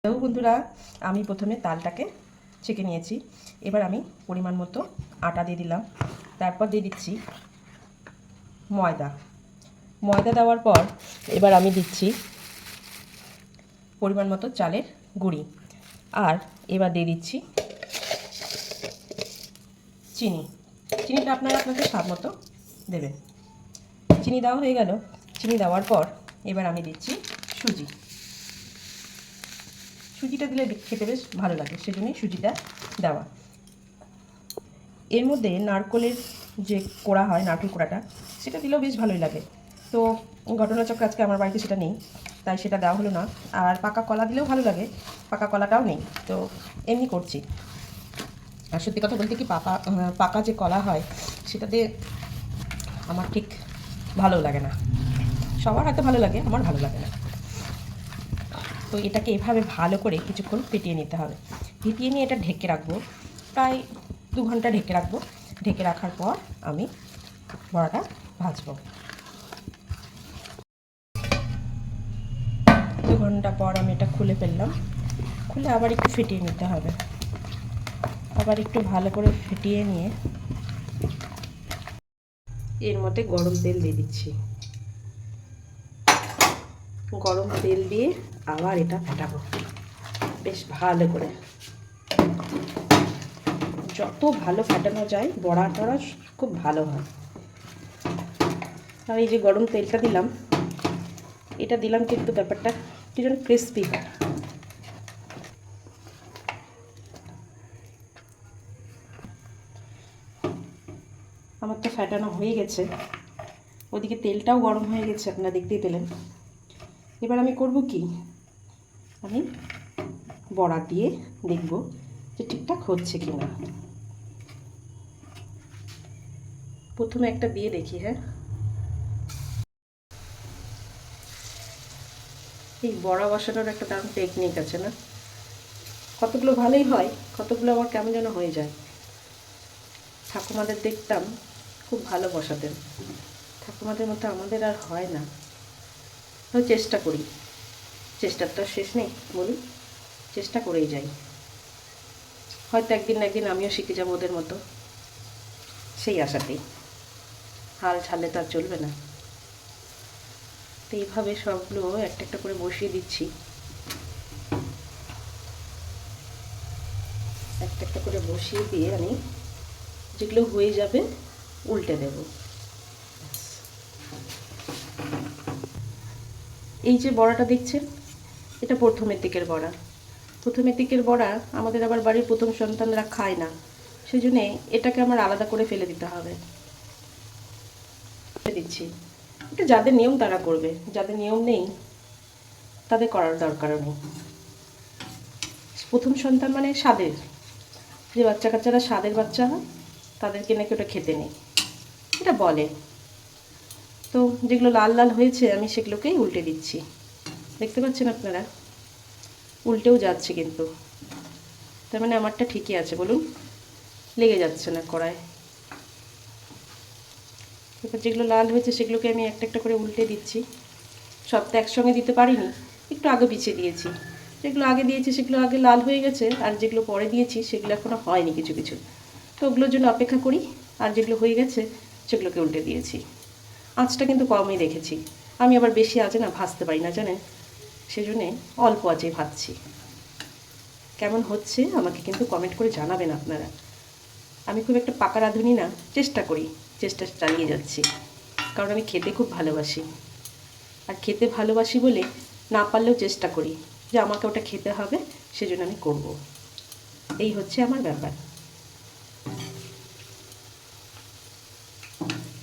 তো বন্ধুরা, আমি প্রথমে তালটাকে ছেঁকে নিয়েছি। এবার আমি পরিমাণ মতো আটা দিয়ে দিলাম, তারপর দিয়ে দিচ্ছি ময়দা দেওয়ার পর এবার আমি দিচ্ছি পরিমাণ মতো চালের গুঁড়ি, আর এবার দিয়ে দিচ্ছি চিনিটা আপনাদের স্বাদ মতো দেবেন। চিনি দেওয়া হয়ে গেল। চিনি দেওয়ার পর এবার আমি দিচ্ছি সুজিটা দিলে খেতে বেশ ভালো লাগে, সেজন্যই সুজিটা দেওয়া। এর মধ্যে নারকেলের যে কোড়া হয়, নারকেল কোড়াটা, সেটা দিলেও বেশ ভালোই লাগে। তো ঘটনাচক্রে আজকে আমার বাড়িতে সেটা নেই, তাই সেটা দেওয়া হলো না। আর পাকা কলা দিলেও ভালো লাগে, পাকা কলাটাও নেই, তো এমনি করছি। আর সত্যি কথা বলতে কি, পাকা যে কলা হয় সেটাতে আমার ঠিক ভালো লাগে না। সবার হয়তো ভালো লাগে, আমার ভালো লাগে না। তো এটাকে এভাবে ভালো করে কিছুক্ষণ ফেটিয়ে নিতে হবে। ফেটিয়ে নিয়ে এটা ঢেকে রাখবো, প্রায় 2 ঘন্টা ঢেকে রাখবো। ঢেকে রাখার পর আমি বড়াটা ভাজবো। 2 ঘন্টা পর আমি এটা খুলে ফেললাম। খুলে আবার একটু ফেটিয়ে নিতে হবে। আবার একটু ভালো করে ফেটিয়ে নিয়ে এর মধ্যে গরম তেল দিয়ে দিচ্ছি। গরম তেল দিয়ে আবার এটা ফেটাবো বেশ ভালো করে। যত ভালো ফেটানো যায় বড়াটা খুব ভালো হয়। আর এই যে গরম তেলটা দিলাম, এটা দিলাম কিন্তু ব্যাপারটা কি যেন ক্রিস্পি হয়। আমার তো ফেটানো হয়ে গেছে, ওদিকে তেলটাও গরম হয়ে গেছে, আপনারা দেখতেই পেলেন। এবার আমি করব কি, আমি বড়া দিয়ে দেখব যে ঠিকঠাক হচ্ছে কি না। প্রথমে একটা দিয়ে দেখি। হ্যাঁ, এই বড়া বসানোর একটা দারুণ টেকনিক আছে না? কতগুলো ভালোই হয়, কতগুলো আবার কেমন যেন হয়ে যায়। ঠাকুমাদের দেখতাম খুব ভালো বসাতেন, ঠাকুমাদের মতো আমাদের আর হয় না। চেষ্টা করি, চেষ্টার তো শেষ নেই বলুন, চেষ্টা করেই যাই। হয়তো একদিন না একদিন আমিও শিখে যাবো ওদের মতো, সেই আশাতেই। হাল ছাড়লে তো আর চলবে না। তো এইভাবে সবগুলো একটা একটা করে বসিয়ে দিচ্ছি, একটা একটা করে বসিয়ে দিয়ে আমি যেগুলো হয়ে যাবে উল্টে দেব। এই যে বড়াটা দেখছেন, এটা প্রথমের দিকের বড়া। প্রথমের দিকের বড়া আমাদের আবার বাড়ির প্রথম সন্তানরা খায় না, সেই জন্যে এটাকে আমার আলাদা করে ফেলে দিতে হবে। দিচ্ছি, এটা যাদের নিয়ম তারা করবে, যাদের নিয়ম নেই তাদের করার দরকারও নেই। প্রথম সন্তান মানে স্বাদের, যে বাচ্চা কাচ্চারা স্বাদের বাচ্চা হয় তাদেরকে নাকি ওটা খেতে নেই, এটা বলে। তো যেগুলো লাল লাল হয়েছে আমি সেগুলোকেই উল্টে দিচ্ছি। দেখতে পাচ্ছেন আপনারা, উল্টেও যাচ্ছে কিন্তু, তার মানে আমারটা ঠিকই আছে বলুন, লেগে যাচ্ছে না কড়ায়। এবার যেগুলো লাল হয়েছে সেগুলোকে আমি একটা একটা করে উল্টে দিচ্ছি। সব তো একসঙ্গে দিতে পারিনি, একটু আগে পিছিয়ে দিয়েছি। যেগুলো আগে দিয়েছি সেগুলো আগে লাল হয়ে গেছে, আর যেগুলো পরে দিয়েছি সেগুলো এখনও হয়নি কিছু কিছু, তো ওগুলোর জন্য অপেক্ষা করি। আর যেগুলো হয়ে গেছে সেগুলোকে উল্টে দিয়েছি। আঁচটা কিন্তু কমই রেখেছি, আমি আবার বেশি আঁচে না ভাজতে পারি না জানেন, সেজন্যে অল্প আঁচে ভাজছি। কেমন হচ্ছে আমাকে কিন্তু কমেন্ট করে জানাবেন আপনারা। আমি খুব একটা পাকা রাঁধুনি না, চেষ্টা করি, চেষ্টা চালিয়ে যাচ্ছি, কারণ আমি খেতে খুব ভালোবাসি। আর খেতে ভালোবাসি বলে না পারলেও চেষ্টা করি যে আমাকে ওটা খেতে হবে, সেজন্য আমি করব। এই হচ্ছে আমার ব্যাপার।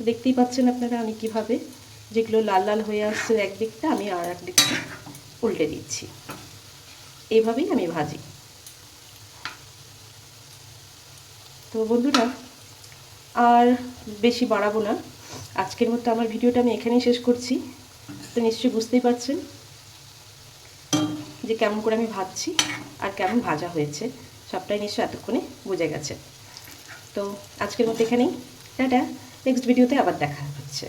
দেখতেই পাচ্ছেন আপনারা আমি কিভাবে যেগুলো লাল লাল হয়ে আসছে একদিকটা আমি আর এক দিকটা উল্টে দিচ্ছি। এইভাবেই আমি ভাজি। তো বন্ধুরা, আর বেশি বাড়াবো না, আজকের মতো আমার ভিডিওটা আমি এখানেই শেষ করছি। তো নিশ্চয়ই বুঝতেই পারছেন যে কেমন করে আমি ভাজছি আর কেমন ভাজা হয়েছে, সবটাই নিশ্চয়ই এতক্ষণে বুঝে গেছে। তো আজকের মতো এখানেই, টাটা। নেক্সট ভিডিওতে আবার দেখা হচ্ছে।